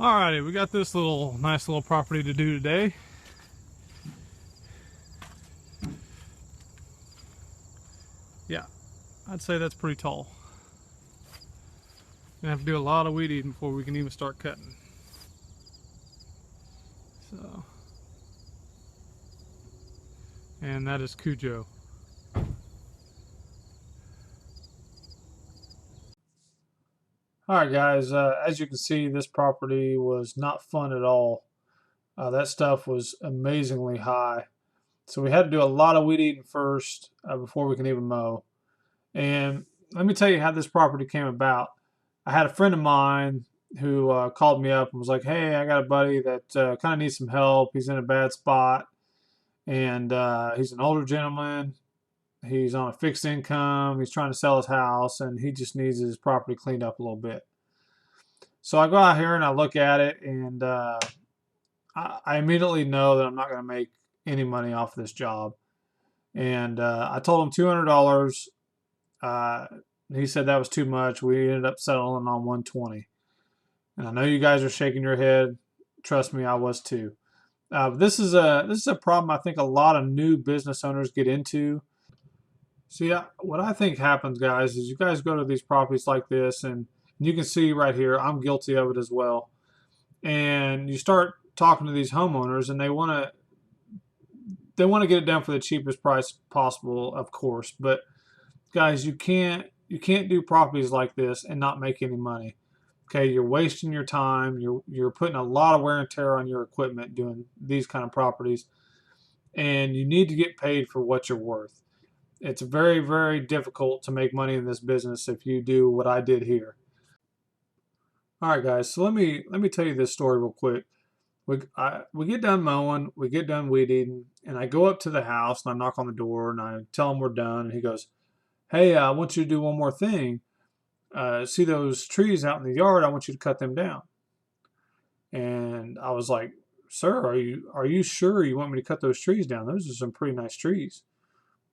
Alrighty, we got this nice little property to do today. Yeah, I'd say that's pretty tall. Gonna have to do a lot of weed eating before we can even start cutting. So, and that is Cujo. Alright guys, as you can see, this property was not fun at all. That stuff was amazingly high. So we had to do a lot of weed eating first before we can even mow. And let me tell you how this property came about. I had a friend of mine who called me up and was like, "Hey, I got a buddy that kind of needs some help. He's in a bad spot, and he's an older gentleman. He's on a fixed income. He's trying to sell his house, and he just needs his property cleaned up a little bit." So I go out here and I look at it, and I immediately know that I'm not going to make any money off of this job. And I told him $200. He said that was too much. We ended up settling on 120. And I know you guys are shaking your head. Trust me, I was too. This is a problem I think a lot of new business owners get into. See, what I think happens, guys, is you guys go to these properties like this, and you can see right here, I'm guilty of it as well. And you start talking to these homeowners, and they want to get it done for the cheapest price possible, of course. But guys, you can't do properties like this and not make any money. Okay, you're wasting your time. You're putting a lot of wear and tear on your equipment doing these kind of properties, and you need to get paid for what you're worth. It's very, very difficult to make money in this business if you do what I did here. All right, guys. So let me tell you this story real quick. We get done mowing, we get done weed eating, and I go up to the house and I knock on the door and I tell him we're done. And he goes, "Hey, I want you to do one more thing. See those trees out in the yard? I want you to cut them down." And I was like, "Sir, are you sure you want me to cut those trees down? Those are some pretty nice trees."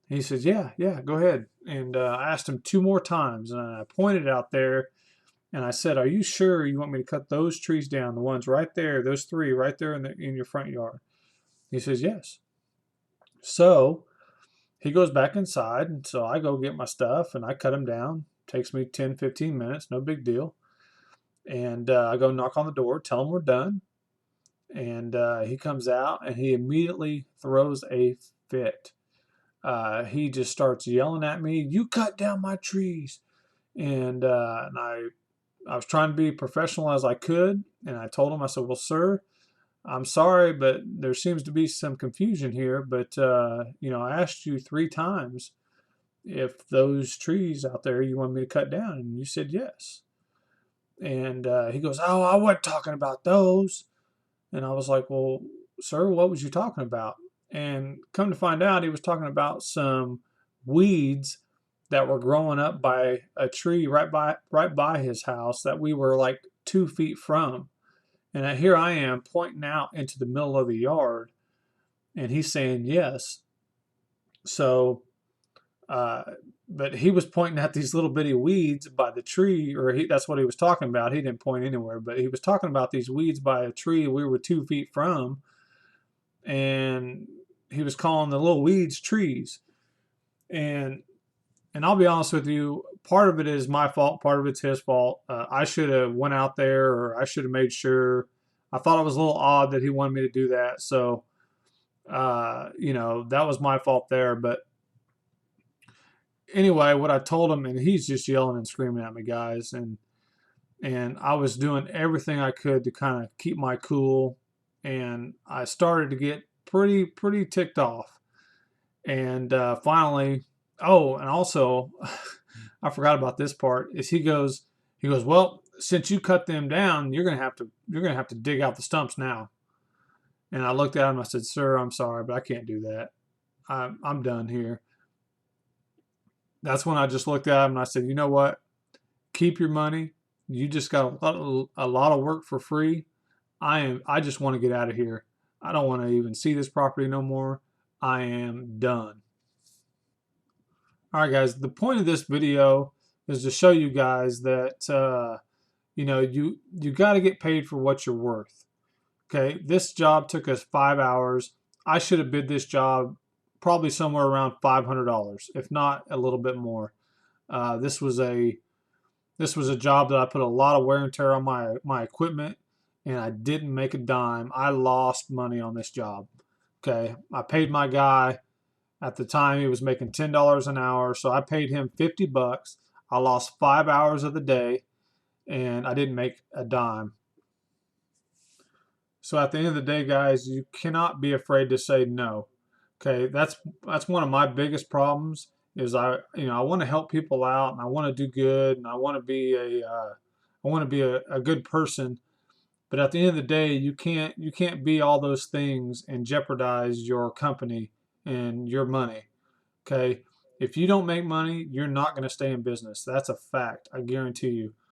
And he says, "Yeah, yeah, go ahead." And I asked him two more times, and I pointed out there, and I said, "Are you sure you want me to cut those trees down? The ones right there, those three right there in your front yard?" He says, "Yes." So he goes back inside, and so I go get my stuff, and I cut them down. Takes me 10, 15 minutes, no big deal. And I go knock on the door, tell him we're done. And he comes out, and he immediately throws a fit. He just starts yelling at me, "You cut down my trees." And I was trying to be professional as I could, and I told him, I said, "Well, sir, I'm sorry, but there seems to be some confusion here. But I asked you three times if those trees out there you want me to cut down, and you said yes." And he goes, "Oh, I wasn't talking about those." And I was like, "Well, sir, what was you talking about?" And come to find out, he was talking about some weeds that were growing up by a tree right by his house that we were like 2 feet from. And here I am pointing out into the middle of the yard, and he's saying yes. So, uh, but he was pointing at these little bitty weeds by the tree, or that's what he was talking about. He didn't point anywhere, but he was talking about these weeds by a tree we were 2 feet from, and he was calling the little weeds trees. And I'll be honest with you, part of it is my fault, part of it's his fault. I should have went out there, or I should have made sure. I thought it was a little odd that he wanted me to do that, so that was my fault there. But anyway, what I told him, and he's just yelling and screaming at me, guys, and I was doing everything I could to kind of keep my cool, and I started to get pretty ticked off, and finally, oh, and also, I forgot about this part. Is he goes, "Well, since you cut them down, you're gonna have to dig out the stumps now." And I looked at him. I said, "Sir, I'm sorry, but I can't do that. I'm done here." That's when I just looked at him and I said, "You know what? Keep your money. You just got a lot of work for free. I just want to get out of here. I don't want to even see this property no more. I am done." All right, guys. The point of this video is to show you guys that you got to get paid for what you're worth. Okay, this job took us 5 hours. I should have bid this job probably somewhere around $500, if not a little bit more. This was a job that I put a lot of wear and tear on my equipment, and I didn't make a dime. I lost money on this job. Okay, I paid my guy at the time. He was making $10 an hour, so I paid him $50. I lost 5 hours of the day, and I didn't make a dime. So at the end of the day, guys, you cannot be afraid to say no. Okay, that's one of my biggest problems is I want to help people out and I want to do good and I want to be a good person. But at the end of the day, you can't be all those things and jeopardize your company and your money. Okay, if you don't make money, you're not going to stay in business. That's a fact. I guarantee you.